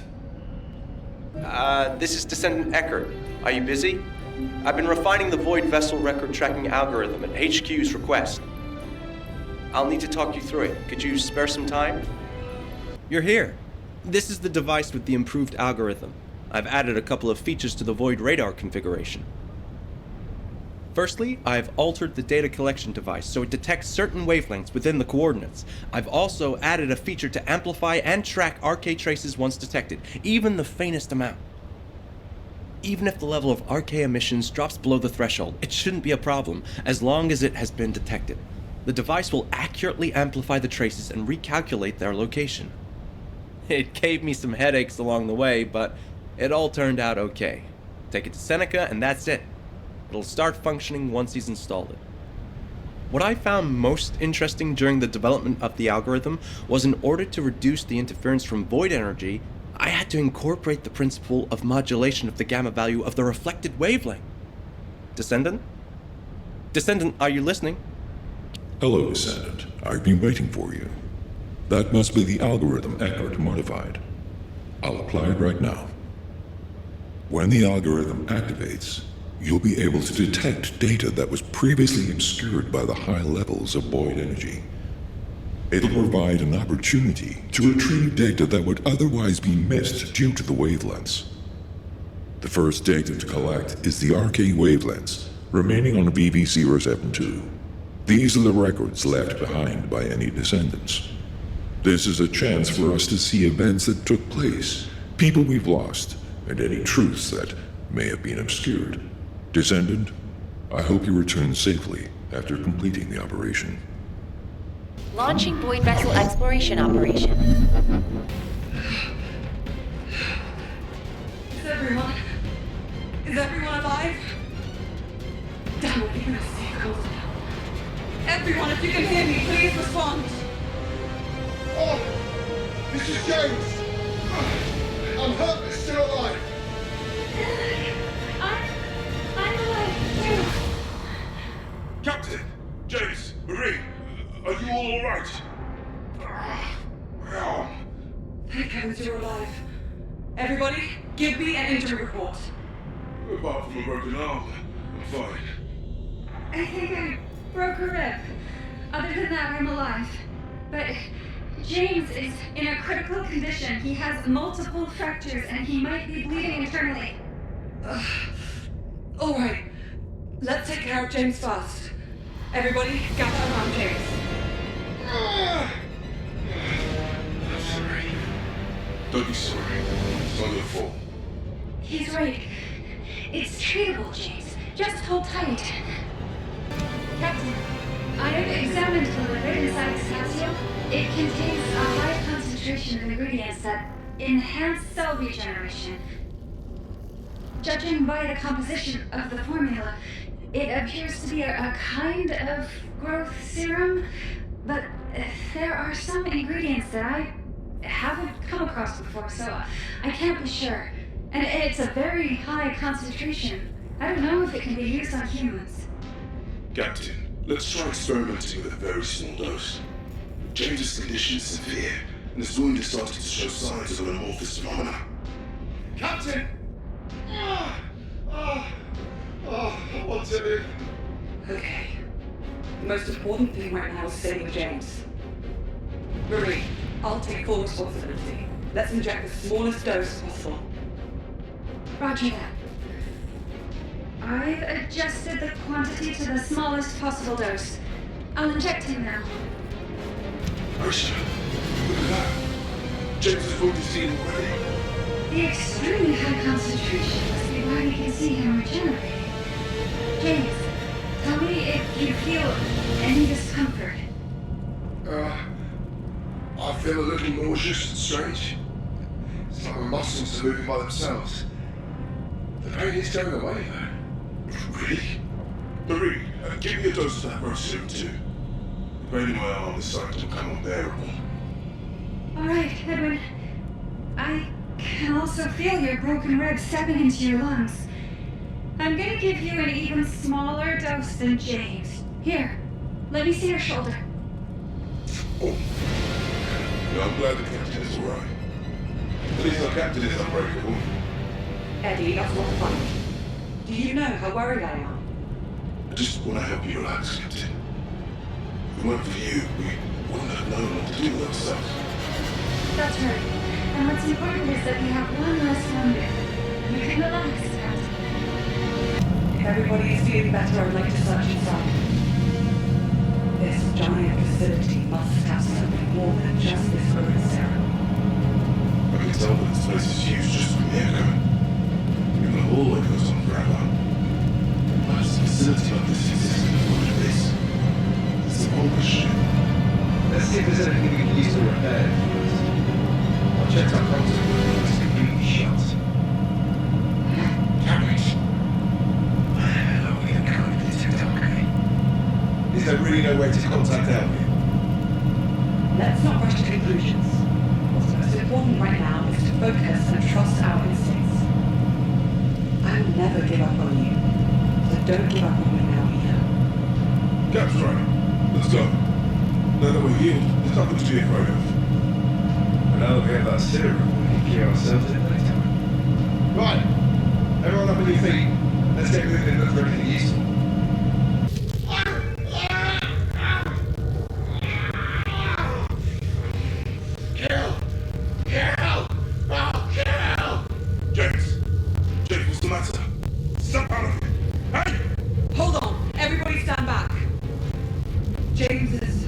This is Descendant Eckert. Are you busy? I've been refining the Void Vessel record tracking algorithm at HQ's request. I'll need to talk you through it. Could you spare some time? You're here. This is the device with the improved algorithm. I've added a couple of features to the Void radar configuration. Firstly, I've altered the data collection device so it detects certain wavelengths within the coordinates. I've also added a feature to amplify and track RK traces once detected, even the faintest amount. Even if the level of RK emissions drops below the threshold, it shouldn't be a problem, as long as it has been detected. The device will accurately amplify the traces and recalculate their location. It gave me some headaches along the way, but it all turned out okay. Take it to Seneca, and that's it. It'll start functioning once he's installed it. What I found most interesting during the development of the algorithm was in order to reduce the interference from void energy, I had to incorporate the principle of modulation of the gamma value of the reflected wavelength. Descendant? Descendant, are you listening? Hello, Descendant. I've been waiting for you. That must be the algorithm Eckert modified. I'll apply it right now. When the algorithm activates, you'll be able to detect data that was previously obscured by the high levels of void energy. It'll provide an opportunity to retrieve data that would otherwise be missed due to the wavelengths. The first data to collect is the RK wavelengths remaining on VV072. These are the records left behind by any descendants. This is a chance for us to see events that took place, people we've lost, and any truths that may have been obscured. Descendant, I hope you return safely after completing the operation. Launching Void Vessel Exploration Operation. Is everyone alive? Damn it, you're gonna see close now. Everyone, if you can hear me, please respond. Oh, this is James. I'm hurt but still alive. I'm alive, too. Captain, James, Marie, are you all right? Well, Thank heavens you're alive. Everybody, give me an injury report. apart from a broken arm, I'm fine. I think I broke a rib. Other than that, I'm alive. But James is in a critical condition. He has multiple fractures and he might be bleeding internally. All right, let's take care of James first. Everybody, gather around James. I'm sorry. Don't be sorry. It's not your fault. He's right. It's treatable, James. Just hold tight. Captain, I have examined the liquid inside this capsule. It contains a high concentration of ingredients that enhance cell regeneration. Judging by the composition of the formula, it appears to be a kind of growth serum, but there are some ingredients that I haven't come across before, so I can't be sure. And it's a very high concentration. I don't know if it can be used on humans. Captain, let's try experimenting with a very small dose. James's condition is severe, and his wound is starting to show signs of an amorphous phenomena. Captain! I want to live. Okay. The most important thing right now is saving James. Marie, I'll take full responsibility. Let's inject the smallest dose possible. Roger that. I've adjusted the quantity to the smallest possible dose. I'll inject him now. Ursula, look at that. James is wound is healing already. The extremely high concentration must be why we can see him regenerating. James, tell me if you feel any discomfort. I feel a little nauseous and strange. It's like my muscles are moving by themselves. The pain is going away, though. Really? Marie, give me a dose of that serum too. The pain in my arm is starting to become unbearable. All right, Edwin. I can also feel your broken ribs seeping into your lungs. I'm gonna give you an even smaller dose than James. Here, let me see your shoulder. Oh. No, I'm glad the captain is alright. At least our captain is unbreakable. Eddie, that's not funny. Do you know how worried I am? I just want to help you relax, Captain. If it weren't for you, we wouldn't have known what to do with ourselves. That's right. And what's important is that we have one less wounded. You can relax, Captain. If everybody is feeling better, I'd like to search inside. This giant facility must have something more than just this growing serum. I can tell that this place is huge just from the echo. Even the hallway goes on forever. Why does a facility like this exist in the void of this? It's a whole question. Let's see if there's anything we can use to repair it first. I've checked our contact book and it's completely shut. Damn it! Hello, we can code detector, okay? Is there really no way to contact Elvie? Let's not rush to conclusions. What's most important right now is to focus and trust our instincts. I will never give up on you, so don't give up on me now either. Cap's right. Let's go. Now that we're healed, there's nothing to be afraid of. And now that we have that serum, we can cure ourselves in no time. Right. Everyone up on your feet. Let's get moving and look for anything useful. Kill! Kill! Oh, kill! James! James, what's the matter? Snap out of it! Hey! Hold on! Everybody stand back! James is...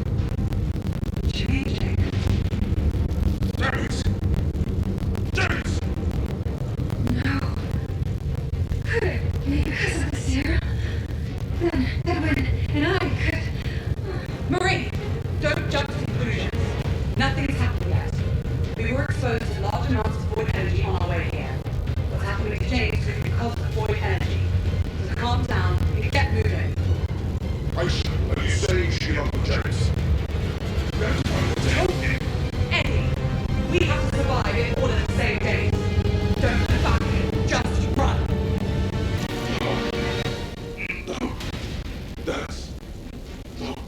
changing. Damn it! James! No. Could it be because of the serum? Then Edwin and I could... Marie! Don't jump to conclusions. Nothing's happened yet. We were exposed to large amounts of void energy on our way here. What's happening to James could be because of void energy. So calm down and get moving. Aisha, are you saying she got the James? We have to find a way to help him! Eddie, we have to survive in order to save James. Don't look back, just run. No. That's not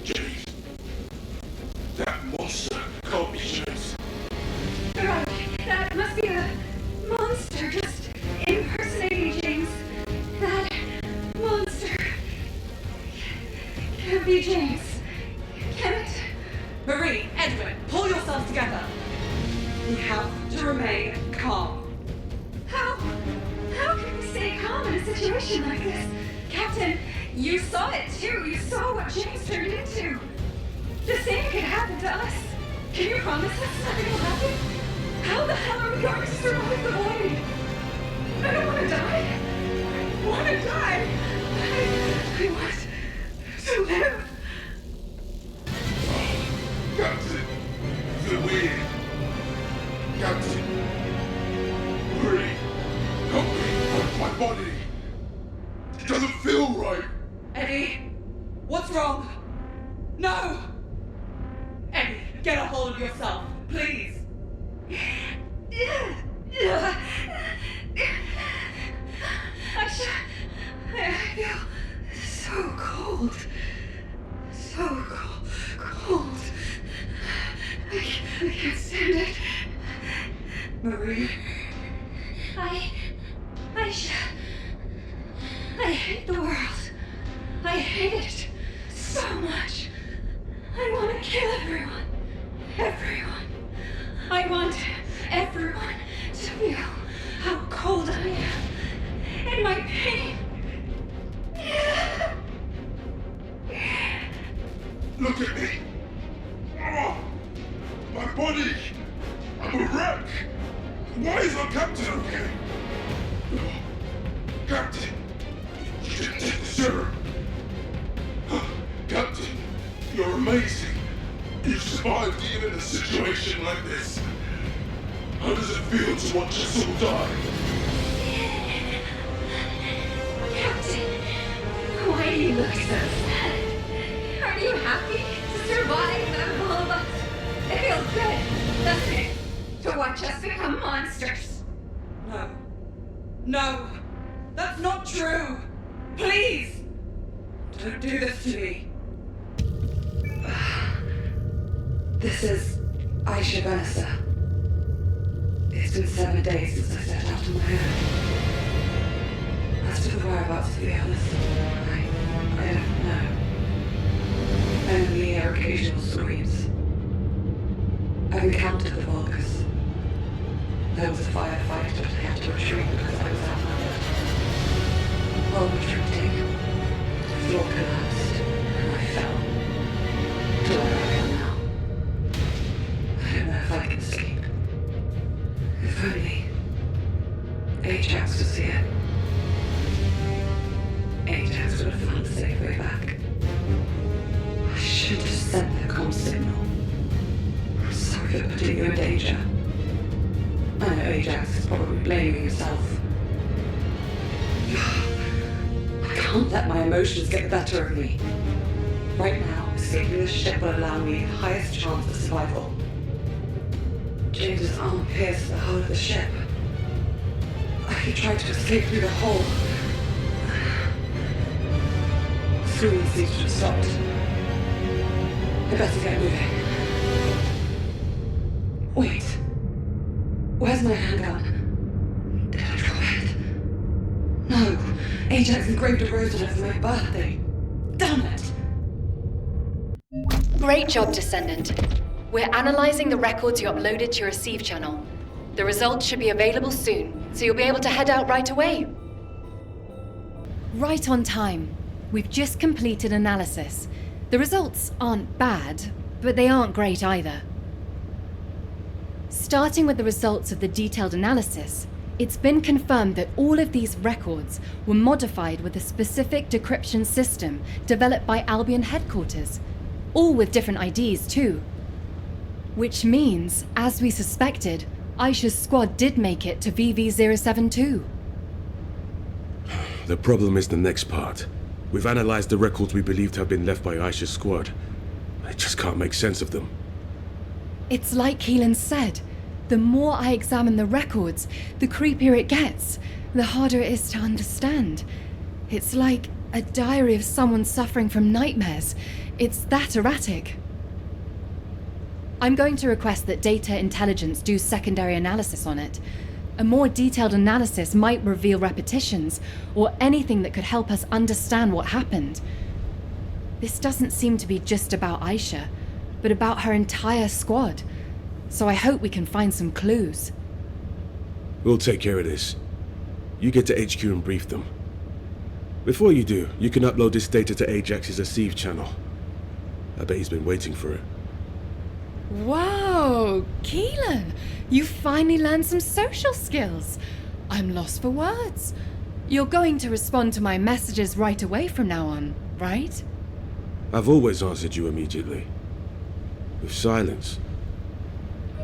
James. That monster can't be James. Right. That must be a monster just impersonating James. That monster can't be James. Can it? Marie, Edwin, pull yourselves together. We have to remain calm. How can we stay calm in a situation like this? Captain, you saw it too. You saw what James turned into. The same could happen to us. Can you promise us nothing will happen? How the hell are we going to survive the void? I don't want to die. I want to die. I want to live. Captain, I feel weird. Captain. Marie, help me. My body. It doesn't feel right. Eddie, what's wrong? No! Eddie, get a hold of yourself, please. I feel so cold. So cold. I can't stand it. Marie? I hate the world. I hate it so much. I want to kill everyone. Everyone. I want everyone to feel how cold I am. And my pain. Look at me. Oh, my body. I'm a wreck. Why is our captain okay? Oh, Captain, you didn't take the serum. Captain, you're amazing. You survived even in a situation like this. How does it feel to watch us all die? Captain, why do you look so sad? Are you happy to survive the all of us? It feels good, doesn't it? To watch us become monsters. No. No! That's not true! Please! Don't do this to me. This is Aisha Vanessa. It's been 7 days since I set out on my own. As to the whereabouts, to be honest, I don't know. Only hear occasional screams. I've encountered the Vulgus. There was a firefight, but I had to retreat because I was outnumbered. While retreating, the floor collapsed, and I fell. To where I am now. I don't know if I can escape. If only Ajax was here. Ajax would have found a safe way back. I should have sent their comm signal. I'm sorry for putting you in danger. I know Ajax is probably blaming himself. I can't let my emotions get the better of me. Right now, escaping the ship will allow me the highest chance of survival. James's arm pierced the hull of the ship. He tried to escape through the hole. Fluid seems to have stopped. I better get moving. Wait. Where's my handgun? Did I drop it? No. Ajax engraved a rose on it for my birthday. Damn it! Great job, Descendant. We're analyzing the records you uploaded to your receive channel. The results should be available soon, so you'll be able to head out right away. Right on time. We've just completed analysis. The results aren't bad, but they aren't great either. Starting with the results of the detailed analysis, it's been confirmed that all of these records were modified with a specific decryption system developed by Albion headquarters, all with different IDs too. Which means, as we suspected, Aisha's squad did make it to VV-072. The problem is the next part. We've analyzed the records we believe to have been left by Aisha's squad. I just can't make sense of them. It's like Keelan said. The more I examine the records, the creepier it gets, the harder it is to understand. It's like a diary of someone suffering from nightmares. It's that erratic. I'm going to request that Data Intelligence do secondary analysis on it. A more detailed analysis might reveal repetitions, or anything that could help us understand what happened. This doesn't seem to be just about Aisha, but about her entire squad. So I hope we can find some clues. We'll take care of this. You get to HQ and brief them. Before you do, you can upload this data to Ajax's receive channel. I bet he's been waiting for it. Whoa, Keelan, you finally learned some social skills. I'm lost for words. You're going to respond to my messages right away from now on, right? I've always answered you immediately. With silence.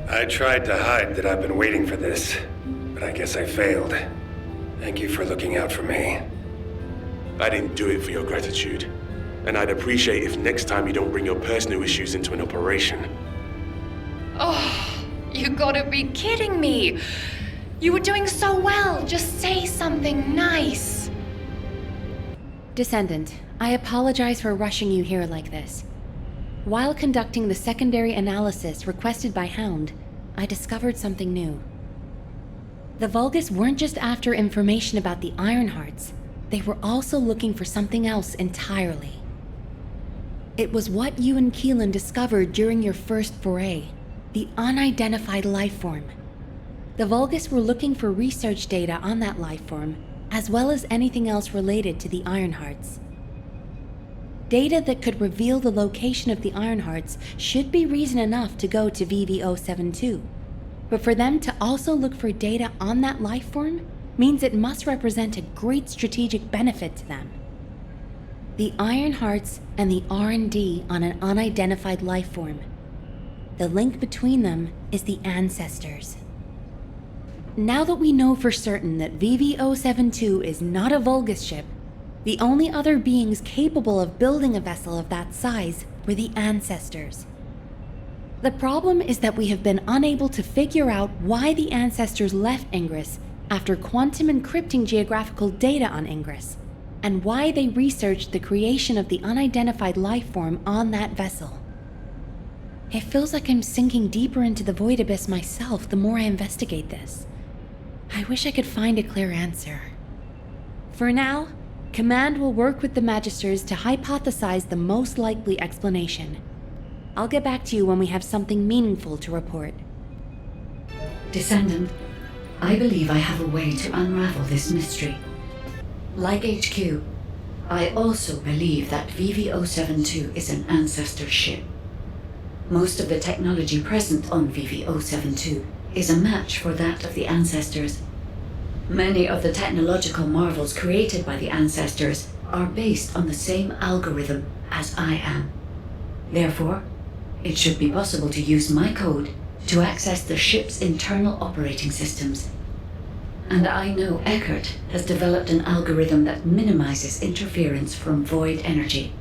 I tried to hide that I've been waiting for this, but I guess I failed. Thank you for looking out for me. I didn't do it for your gratitude. And I'd appreciate if next time you don't bring your personal issues into an operation. Oh, you gotta be kidding me. You were doing so well. Just say something nice. Descendant, I apologize for rushing you here like this. While conducting the secondary analysis requested by Hound, I discovered something new. The Vulgus weren't just after information about the Ironhearts, they were also looking for something else entirely. It was what you and Keelan discovered during your first foray, the unidentified lifeform. The Vulgus were looking for research data on that lifeform, as well as anything else related to the Ironhearts. Data that could reveal the location of the Ironhearts should be reason enough to go to VV-072. But for them to also look for data on that lifeform means it must represent a great strategic benefit to them. The Ironhearts and the R&D on an unidentified lifeform. The link between them is the Ancestors. Now that we know for certain that VV-072 is not a Vulgus ship, the only other beings capable of building a vessel of that size were the Ancestors. The problem is that we have been unable to figure out why the Ancestors left Ingress after quantum encrypting geographical data on Ingress, and why they researched the creation of the unidentified lifeform on that vessel. It feels like I'm sinking deeper into the Void Abyss myself the more I investigate this. I wish I could find a clear answer. For now, Command will work with the Magisters to hypothesize the most likely explanation. I'll get back to you when we have something meaningful to report. Descendant, I believe I have a way to unravel this mystery. Like HQ, I also believe that VV-072 is an Ancestor ship. Most of the technology present on VV-072 is a match for that of the Ancestors. Many of the technological marvels created by the Ancestors are based on the same algorithm as I am. Therefore, it should be possible to use my code to access the ship's internal operating systems. And I know Eckert has developed an algorithm that minimizes interference from void energy.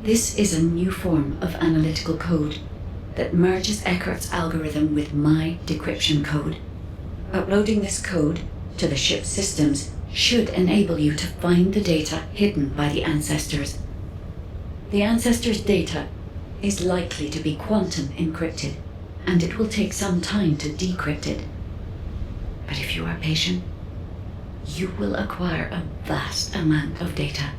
This is a new form of analytical code that merges Eckert's algorithm with my decryption code. Uploading this code to the ship's systems should enable you to find the data hidden by the Ancestors. The Ancestors' data is likely to be quantum encrypted, and it will take some time to decrypt it. But if you are patient, you will acquire a vast amount of data.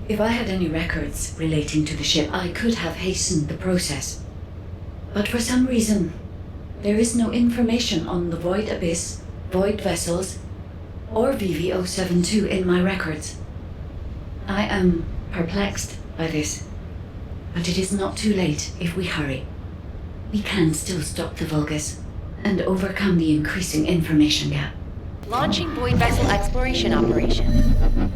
If I had any records relating to the ship, I could have hastened the process. But for some reason, there is no information on the Void Abyss, Void Vessels, or VV-072 in my records. I am perplexed by this, but it is not too late if we hurry. We can still stop the Vulgus and overcome the increasing information gap. Launching Void Vessel Exploration Operation.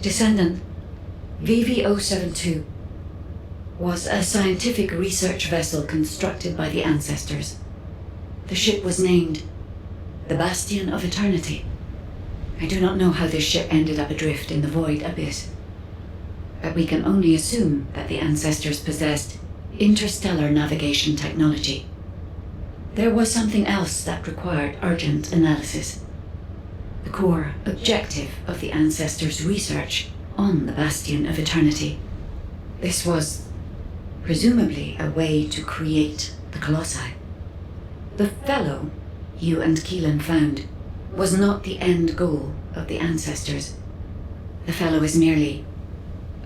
Descendant, VV-072 was a scientific research vessel constructed by the Ancestors. The ship was named the Bastion of Eternity. I do not know how this ship ended up adrift in the Void Abyss, but we can only assume that the Ancestors possessed interstellar navigation technology. There was something else that required urgent analysis. The core objective of the Ancestors' research on the Bastion of Eternity. This was presumably a way to create the Colossi. The fellow you and Keelan found was not the end goal of the Ancestors. The fellow is merely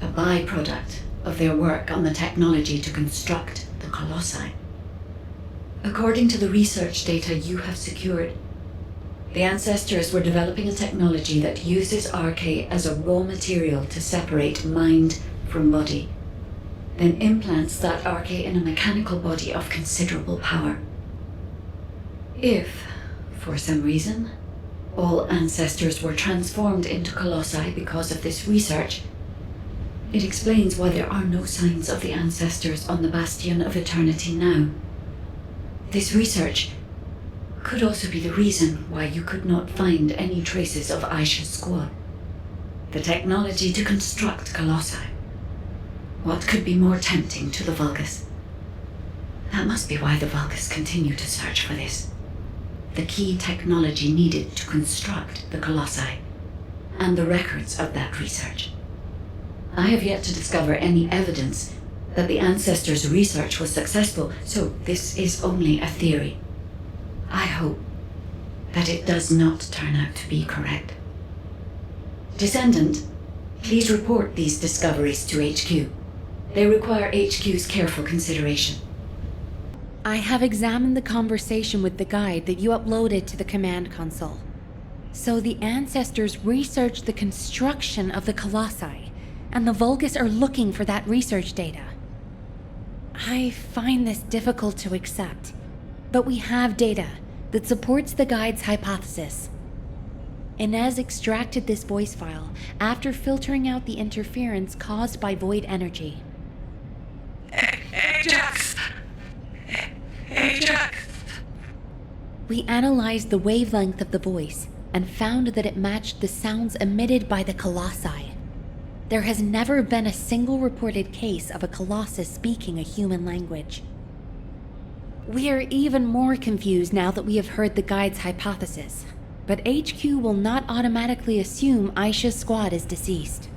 a byproduct of their work on the technology to construct the Colossi. According to the research data you have secured, the Ancestors were developing a technology that uses RK as a raw material to separate mind from body, then implants that RK in a mechanical body of considerable power. If, for some reason, all Ancestors were transformed into Colossi because of this research, it explains why there are no signs of the Ancestors on the Bastion of Eternity now. This research could also be the reason why you could not find any traces of Aisha's squad. The technology to construct Colossi. What could be more tempting to the Vulgus? That must be why the Vulgus continue to search for this. The key technology needed to construct the Colossi, and the records of that research. I have yet to discover any evidence that the Ancestors' research was successful, so this is only a theory. I hope that it does not turn out to be correct. Descendant, please report these discoveries to HQ. They require HQ's careful consideration. I have examined the conversation with the guide that you uploaded to the command console. So the Ancestors researched the construction of the Colossi, and the Vulgus are looking for that research data. I find this difficult to accept, but we have data that supports the guide's hypothesis. Inez extracted this voice file after filtering out the interference caused by void energy. Ajax! Ajax! We analyzed the wavelength of the voice and found that it matched the sounds emitted by the Colossi. There has never been a single reported case of a Colossus speaking a human language. We are even more confused now that we have heard the guide's hypothesis, but HQ will not automatically assume Aisha's squad is deceased.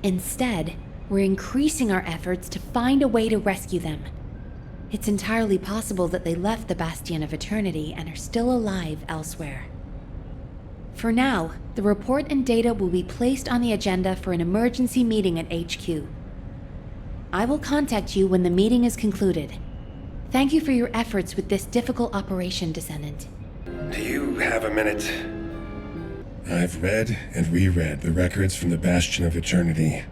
Instead, we're increasing our efforts to find a way to rescue them. It's entirely possible that they left the Bastion of Eternity and are still alive elsewhere. For now, the report and data will be placed on the agenda for an emergency meeting at HQ. I will contact you when the meeting is concluded. Thank you for your efforts with this difficult operation, Descendant. Do you have a minute? I've read and reread the records from the Bastion of Eternity.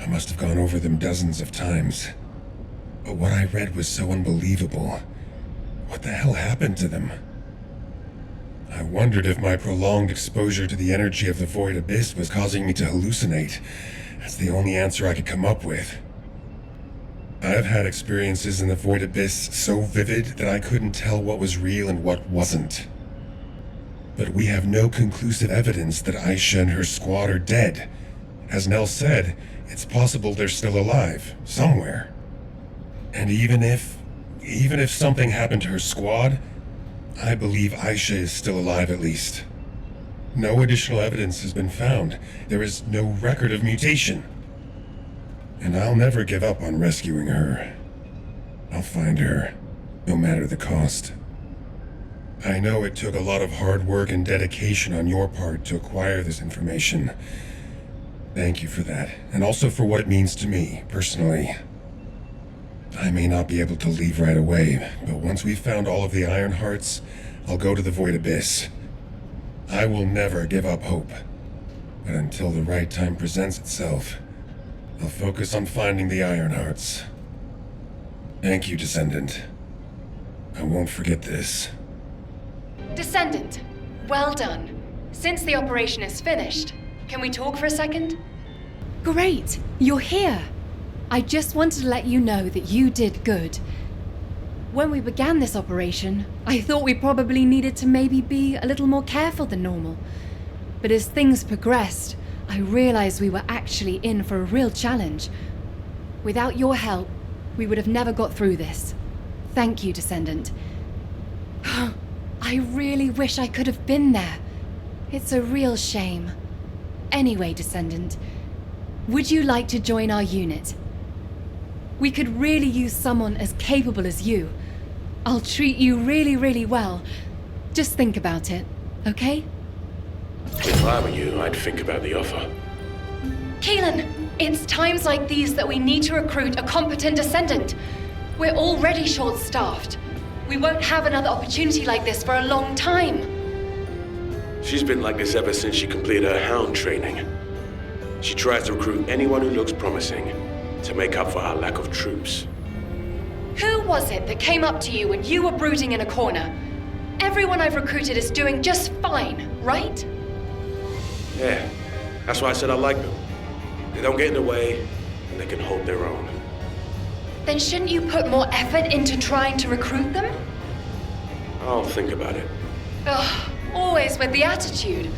I must have gone over them dozens of times. But what I read was so unbelievable. What the hell happened to them? I wondered if my prolonged exposure to the energy of the Void Abyss was causing me to hallucinate. That's the only answer I could come up with. I've had experiences in the Void Abyss so vivid that I couldn't tell what was real and what wasn't. But we have no conclusive evidence that Aisha and her squad are dead. As Nell said, it's possible they're still alive, somewhere. And even if something happened to her squad, I believe Aisha is still alive at least. No additional evidence has been found. There is no record of mutation. And I'll never give up on rescuing her. I'll find her, no matter the cost. I know it took a lot of hard work and dedication on your part to acquire this information. Thank you for that, and also for what it means to me, personally. I may not be able to leave right away, but once we've found all of the Iron Hearts, I'll go to the Void Abyss. I will never give up hope. But until the right time presents itself, I'll focus on finding the Iron Hearts. Thank you, Descendant. I won't forget this. Descendant, well done. Since the operation is finished, can we talk for a second? Great, you're here. I just wanted to let you know that you did good. When we began this operation, I thought we probably needed to maybe be a little more careful than normal. But as things progressed, I realized we were actually in for a real challenge. Without your help, we would have never got through this. Thank you, Descendant. I really wish I could have been there. It's a real shame. Anyway, Descendant, would you like to join our unit? We could really use someone as capable as you. I'll treat you really, really well. Just think about it, okay? If I were you, I'd think about the offer. Keelan, it's times like these that we need to recruit a competent Descendant. We're already short-staffed. We won't have another opportunity like this for a long time. She's been like this ever since she completed her Hound training. She tries to recruit anyone who looks promising to make up for her lack of troops. Who was it that came up to you when you were brooding in a corner? Everyone I've recruited is doing just fine, right? Yeah, that's why I said I like them. They don't get in the way, and they can hold their own. Then shouldn't you put more effort into trying to recruit them? I'll think about it. Ugh, always with the attitude.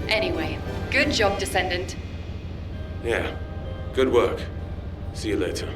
Anyway, good job, Descendant. Yeah, good work. See you later.